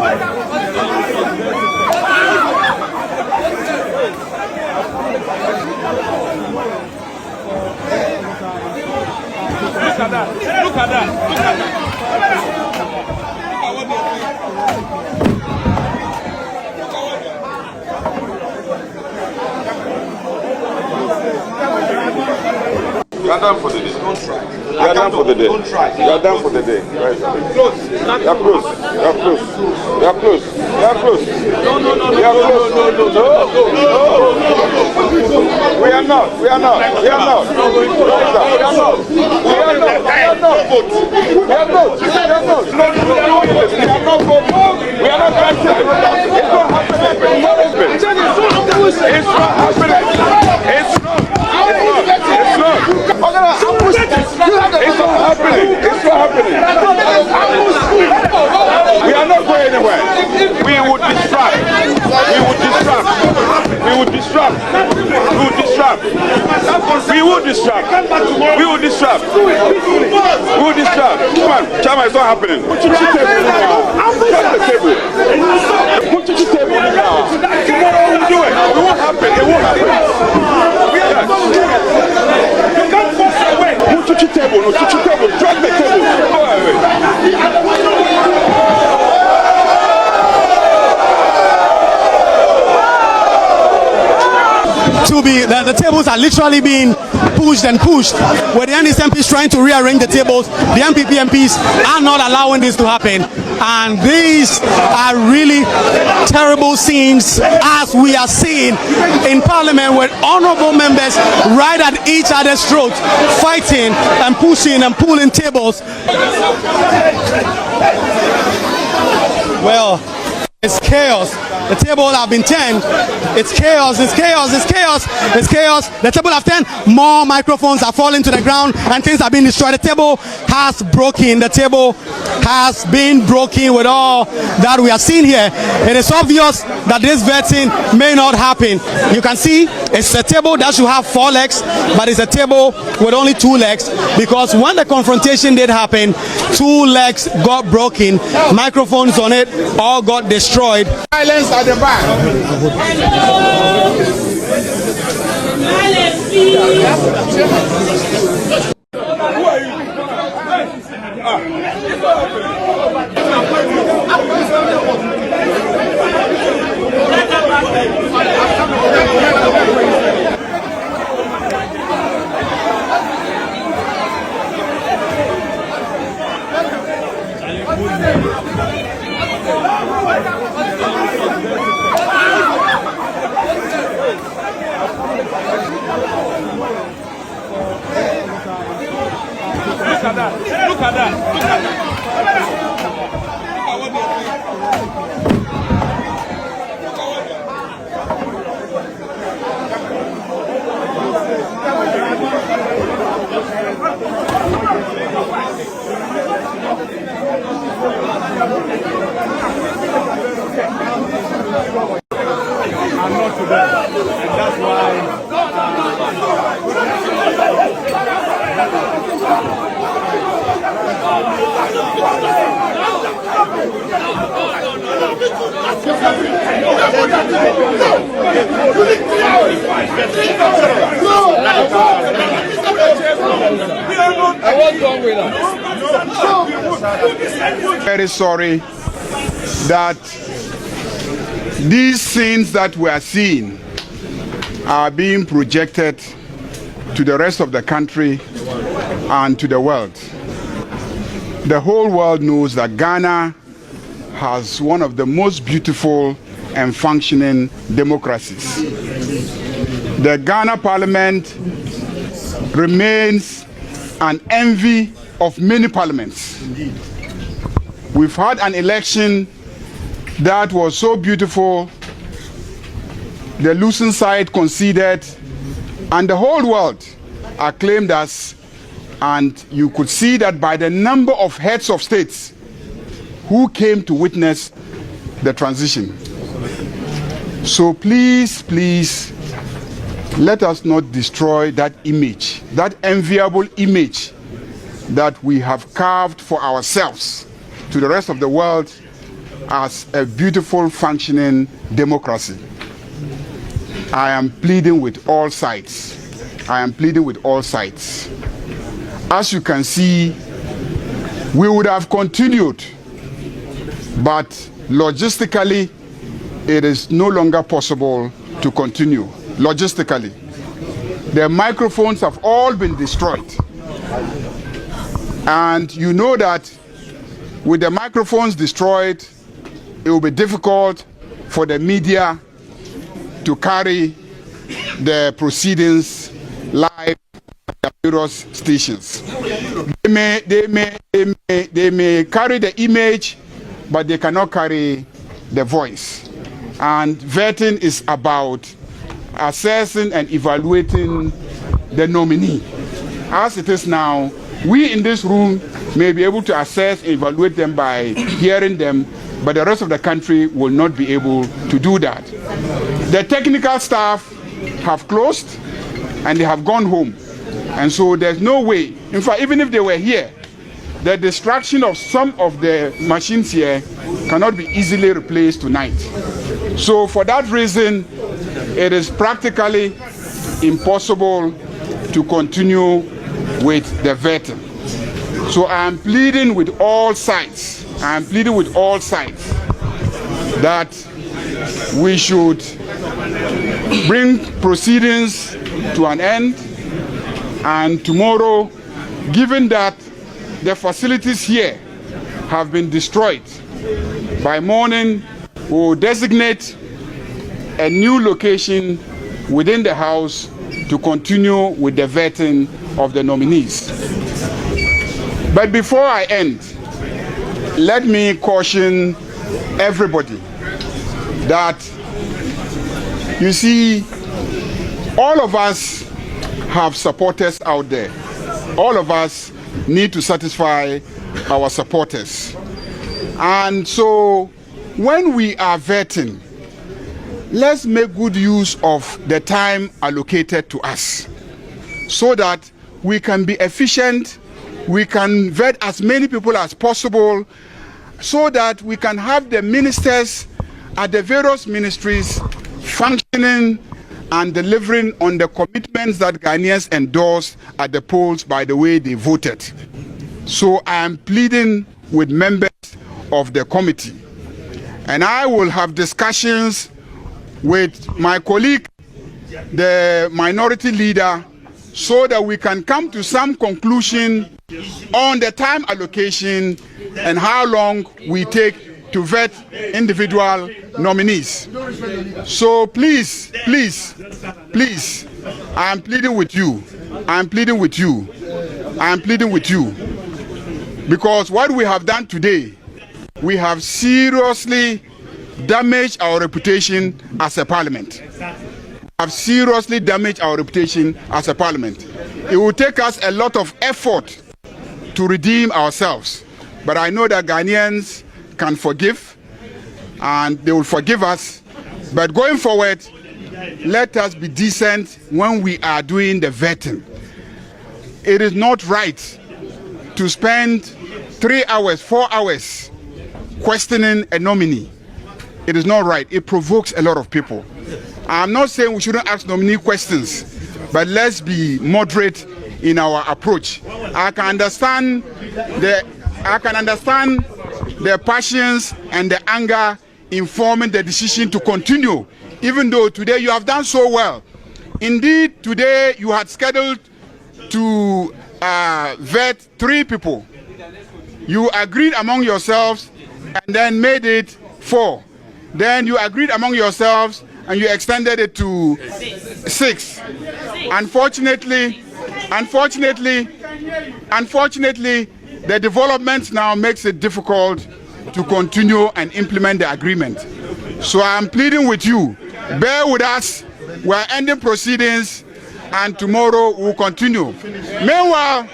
Look at that. You are done for the day. Don't try. You are done for the day. Don't try. You are done for the day. Right. Close. You are close. You are close. You are close. You are close. No. We are not. We are not. We are not. We are not. We are not. We are not. We are not. We are not. We are not. We are not voting. We are not acting. It's not happening. It's not happening. It's not. It's not happening. It's not happening. We are not going anywhere. We would distract. We would distract. We would distract. We would distract. We would distract. We would distract. We would distract. Come on, Chama, it's not happening. Put your table now. Shut the table. Put your table now. Tomorrow we'll do it. It won't happen. It won't happen. You can't force your way. Put your table. No, put your table. Drag the table. Go away. The tables are literally being pushed and pushed. With the NDC MPs trying to rearrange the tables, the MPP MPs are not allowing this to happen. And these are really terrible scenes as we are seeing in Parliament, with honorable members right at each other's throats, fighting and pushing and pulling tables. Well, it's chaos. The table have been turned. It's chaos. It's chaos. It's chaos. It's chaos. The table have turned. More microphones are falling to the ground and things are being destroyed. The table has broken. The table has been broken with all that we are seeing here. It is obvious that this vetting may not happen. You can see it's a table that should have 4 legs, but it's a table with only 2 legs, because when the confrontation did happen, 2 legs got broken. Microphones on it all got destroyed. Silence at the back. Look at that. I'm not to them, and that's why. Very sorry that these scenes that we are seeing are being projected to the rest of the country and to the world. The whole world knows that Ghana has one of the most beautiful and functioning democracies. The Ghana Parliament remains an envy of many parliaments. We've had an election that was so beautiful, the losing side conceded, and the whole world acclaimed us. And you could see that by the number of heads of states who came to witness the transition. So please, please, let us not destroy that image, that enviable image that we have carved for ourselves to the rest of the world as a beautiful functioning democracy. I am pleading with all sides. I am pleading with all sides. As you can see, we would have continued, but logistically, it is no longer possible to continue. Logistically, the microphones have all been destroyed. And you know that with the microphones destroyed, it will be difficult for the media to carry the proceedings live at various stations. They may carry the image, but they cannot carry the voice. And vetting is about assessing and evaluating the nominee. As it is now, we in this room may be able to assess and evaluate them by hearing them, but the rest of the country will not be able to do that. The technical staff have closed and they have gone home. And so there's no way, in fact, even if they were here, the distraction of some of the machines here cannot be easily replaced tonight. So for that reason, it is practically impossible to continue with the vetting. So I am pleading with all sides. I am pleading with all sides that we should bring proceedings to an end, and tomorrow, given that the facilities here have been destroyed, by morning we will designate a new location within the House to continue with the vetting of the nominees. But before I end, let me caution everybody that, you see, all of us have supporters out there. All of us need to satisfy our supporters. And so when we are vetting, let's make good use of the time allocated to us so that we can be efficient, we can vet as many people as possible, so that we can have the ministers at the various ministries functioning and delivering on the commitments that Ghanaians endorsed at the polls by the way they voted. So I am pleading with members of the committee, and I will have discussions with my colleague, the minority leader, so that we can come to some conclusion on the time allocation and how long we take to vet individual nominees. So please, please, please, I am pleading with you. I am pleading with you. I am pleading with you. Because what we have done today, we have seriously damaged our reputation as a parliament. Have seriously damaged our reputation as a parliament. It will take us a lot of effort to redeem ourselves. But I know that Ghanaians can forgive, and they will forgive us. But going forward, let us be decent when we are doing the vetting. It is not right to spend 3 hours, 4 hours questioning a nominee. It is not right. It provokes a lot of people. I'm not saying we shouldn't ask nominee questions, but let's be moderate in our approach. I can understand the passions and the anger informing the decision to continue, even though today you have done so well. Indeed, today you had scheduled to vet 3 people. You agreed among yourselves and then made it 4. Then you agreed among yourselves and you extended it to 6. Unfortunately, the development now makes it difficult to continue and implement the agreement. So I am pleading with you, bear with us. We are ending proceedings, and tomorrow we'll continue. Meanwhile,